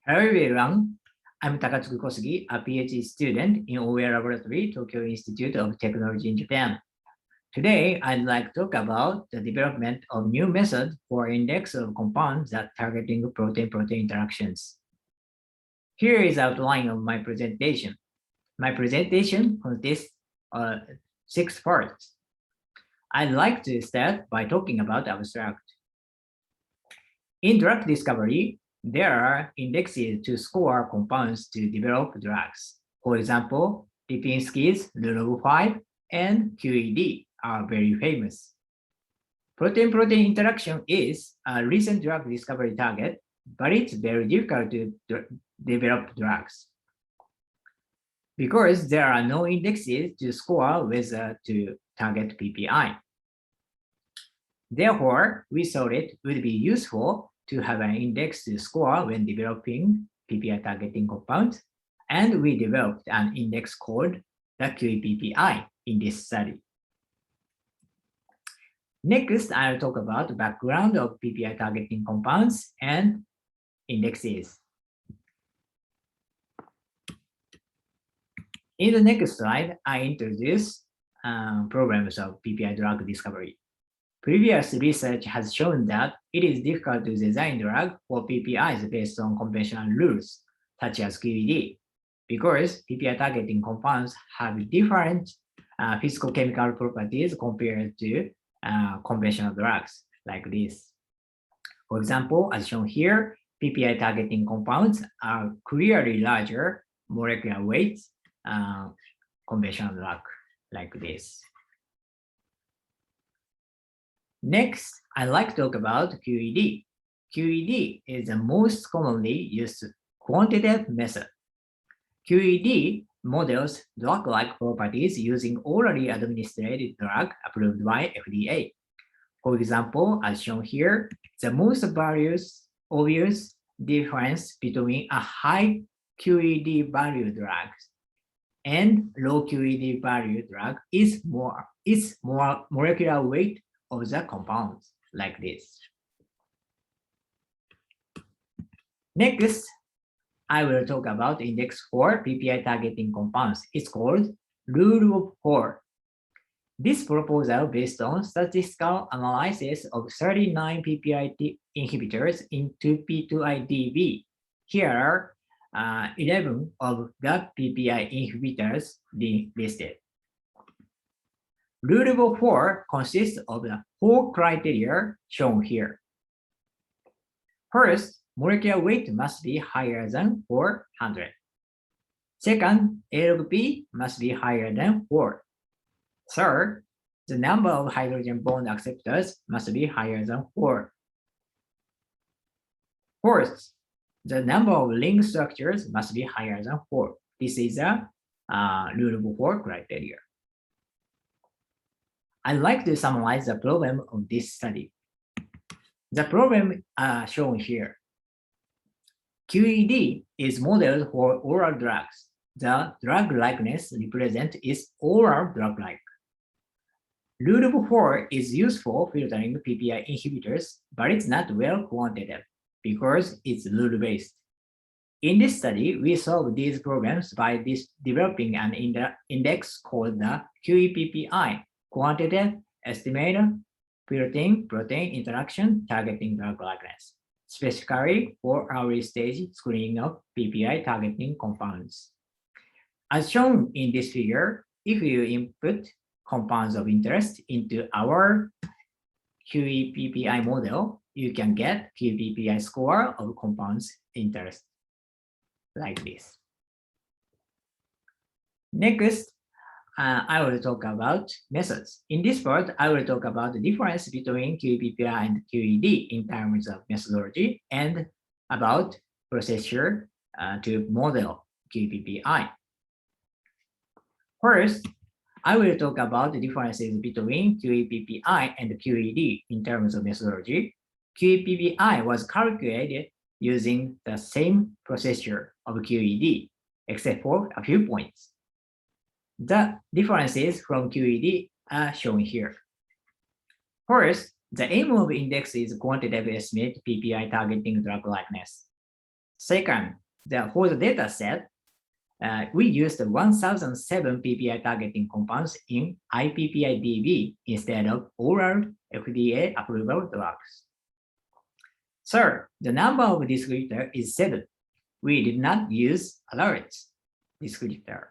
Hello everyone, I'm Takatsuki Kosugi, a PhD student in Ohue Laboratory, Tokyo Institute of Technology in Japan. Today, I'd like to talk about the development of new methods for index of compounds that targeting protein-protein interactions. Here is outline of my presentation. My presentation consists of 6 parts. I'd like to start by talking about abstract. In drug discovery, there are indexes to score compounds to develop drugs. For example, Lipinski's rule of 5 and QED are very famous. Protein-protein interaction is a recent drug discovery target, but it's very difficult to develop drugs because there are no indexes to score whether to target PPI. Therefore, we thought it would be useful to have an index to score when developing PPI targeting compounds, and we developed an index called the QEPPI in this study. Next, I'll talk about the background of PPI targeting compounds and indexes. In the next slide, I introduce problems of PPI drug discovery. Previous research has shown that it is difficult to design drug for PPIs based on conventional rules, such as QED, because PPI targeting compounds have different physical-chemical properties compared to conventional drugs like this. For example, as shown here, PPI targeting compounds are clearly larger molecular weights conventional drug like this. Next, I'd like to talk about QED. QED is the most commonly used quantitative method. QED models drug-like properties using orally administered drug approved by FDA. For example, as shown here, the most obvious difference between a high QED value drug and low QED value drug is more molecular weight of the compounds like this. Next, I will talk about index for PPI targeting compounds. It's called Rule of 4. This proposal based on statistical analysis of 39 PPI inhibitors in 2P2IDB. Here are 11 of the PPI inhibitors listed. Rule of 4 consists of the 4 criteria shown here. First, molecular weight must be higher than 400. Second, A log P must be higher than 4. Third, the number of hydrogen bond acceptors must be higher than 4. Fourth, the number of ring structures must be higher than 4. This is a Rule of 4 criteria. I'd like to summarize the problem of this study. The problem shown here. QED is modeled for oral drugs. The drug likeness represent is oral drug-like. Rule of 4 is used for filtering PPI inhibitors, but it's not well quantitative because it's rule-based. In this study, we solved these problems by developing an index called the QEPPI, Quantitative Estimator Protein-Protein Interaction Targeting Drug Likeness, specifically for early-stage screening of PPI targeting compounds. As shown in this figure, if you input compounds of interest into our QEPPI model, you can get QEPPI score of compounds interest like this. Next, I will talk about methods. In this part, I will talk about the difference between QEPPI and QED in terms of methodology and about procedure to model QEPPI. First, I will talk about the differences between QEPPI and QED in terms of methodology. QEPPI was calculated using the same procedure of QED, except for a few points. The differences from QED are shown here. First, the aim of index is quantitative estimate PPI targeting drug likeness. Second, for the data set, we used 1007 PPI targeting compounds in IPPI-DB instead of oral FDA approval drugs. Third, the number of descriptor is 7. We did not use alert descriptor.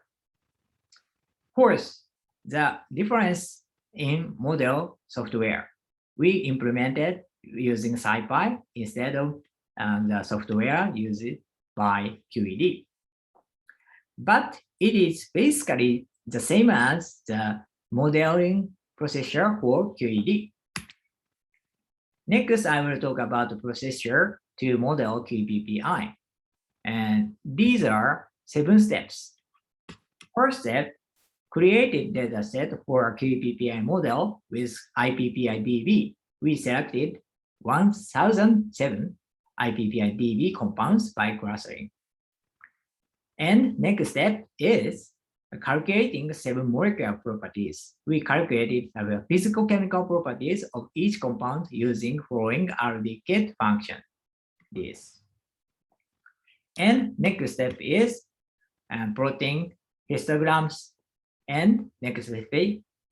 Fourth, the difference in model software. We implemented using SciPy instead of the software used by QED. But it is basically the same as the modeling procedure for QED. Next, I will talk about the procedure to model QPPI. And these are 7 steps. First step, created data set for a QPPI model with IPPI-DB. We selected 1007 IPPI-DB compounds by clustering. And next step is calculating 7 molecular properties. We calculated the physicochemical properties of each compound using following RDKit function. This. And next step is plotting histograms. And next step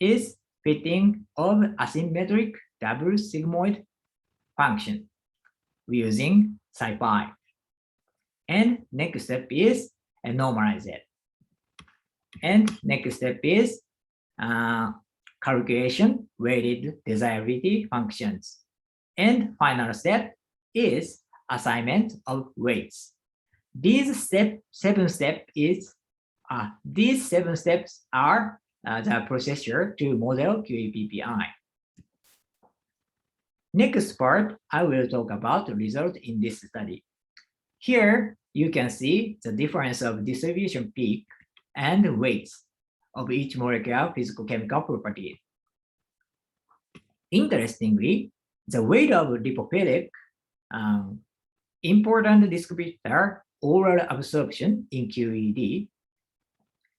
is fitting of asymmetric double sigmoid function using SciPy. And next step is normalize it. And next step is calculation weighted desirability functions. And final step is assignment of weights. These 7 steps are the procedure to model QPPI. Next part, I will talk about the result in this study. Here, you can see the difference of distribution peak and weights of each molecular physicochemical property. Interestingly, the weight of lipophilic important descriptor oral absorption in QED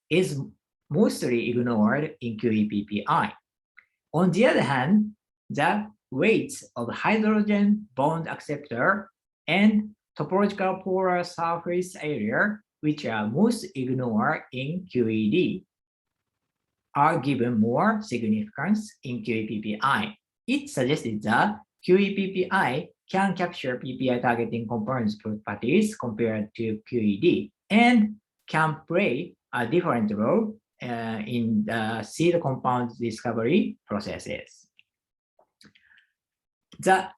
is mostly ignored in QEPPI. On the other hand, the weights of hydrogen bond acceptor and topological polar surface area, which are most ignored in QED, are given more significance in QEPPI. It suggested that QEPPI can capture PPI targeting components properties compared to QED and can play a different role in the seed compound discovery processes. The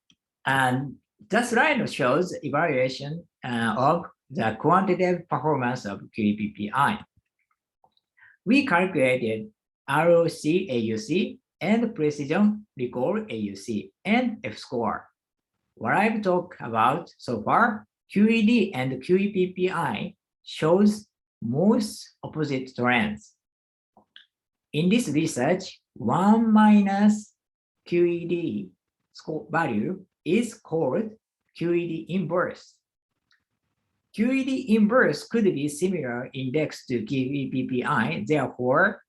slide shows evaluation of the quantitative performance of QPPI. We calculated ROC AUC and precision recall AUC and F-score. What I've talked about so far, QED and QEPPI shows most opposite trends. In this research, 1 minus QED score value is called QED inverse. QED inverse could be similar index to QEPPI, therefore,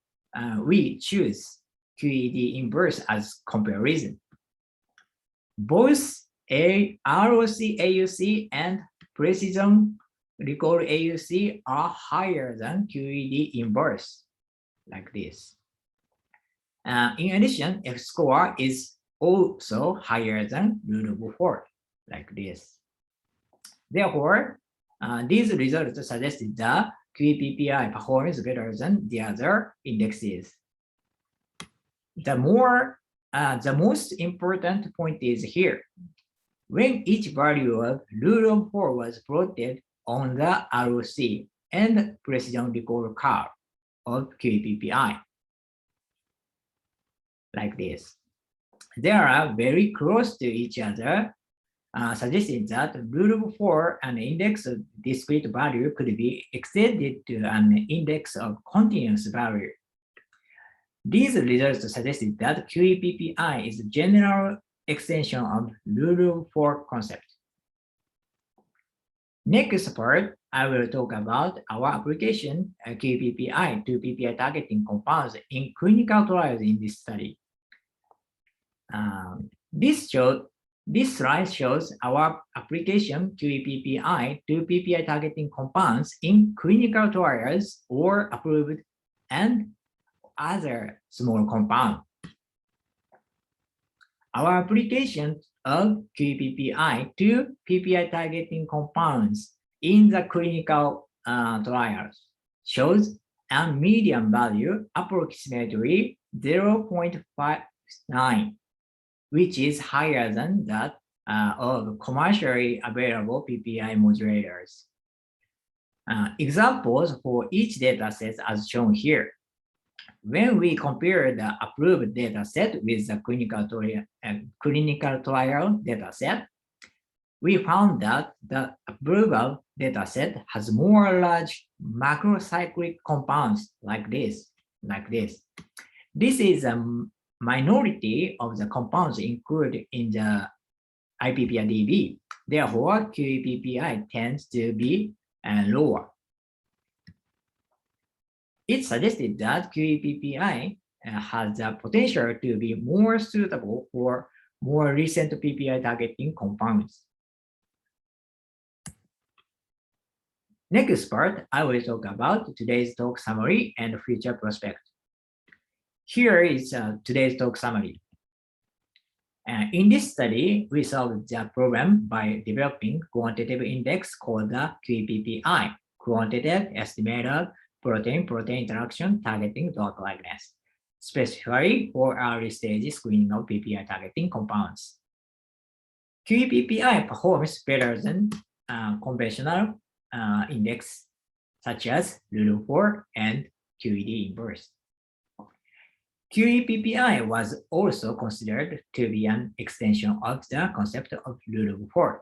we choose QED inverse as comparison. Both ROC AUC and precision recall AUC are higher than QED inverse, like this. In addition, F-score is also higher than rule of 4, like this. Therefore, these results suggested that QPPI performs better than the other indexes. The most important point is here. When each value of rule of 4 was plotted on the ROC and precision recall curve of QPPI, like this, they are very close to each other, suggesting that rule of 4 and index of discrete value could be extended to an index of continuous value. These results suggested that QEPPI is a general extension of rule of 4 concept. Next part, I will talk about our application QEPPI to PPI targeting compounds in clinical trials in this study. This This slide shows our application QEPPI to PPI targeting compounds in clinical trials or approved and other small compounds. Our application of QEPPI to PPI targeting compounds in the clinical trials shows a median value approximately 0.59, which is higher than that of commercially available PPI modulators. Examples for each dataset as shown here. When we compare the approved dataset with the clinical trial dataset, we found that the approval dataset has more large macrocyclic compounds like this. This is a minority of the compounds included in the IPPI-DB. Therefore, QEPPI tends to be lower. It suggested that QEPPI has the potential to be more suitable for more recent PPI targeting compounds. Next part, I will talk about today's talk summary and future prospect. Here is today's talk summary. In this study, we solved the problem by developing quantitative index called the QEPPI, quantitative estimated protein-protein interaction targeting drug likeness, specifically for early stage screening of PPI targeting compounds. QEPPI performs better than conventional index such as LULU4 and QED inverse. QEPPI was also considered to be an extension of the concept of LULU4.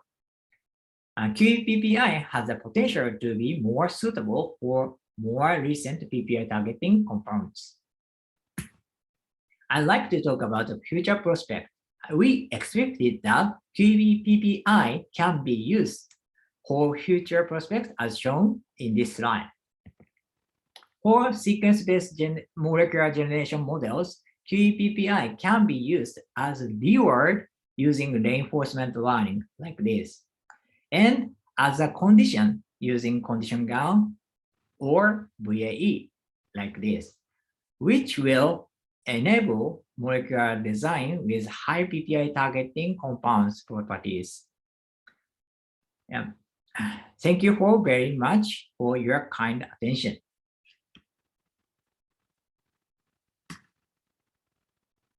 QEPPI has the potential to be more suitable for more recent PPI targeting compounds. I'd like to talk about the future prospect. We expected that QEPPI can be used for future prospects as shown in this slide. For sequence-based molecular generation models, QEPPI can be used as a reward using reinforcement learning like this, and as a condition using condition gown or VAE like this, which will enable molecular design with high PPI targeting compounds properties. Thank you very much for your kind attention.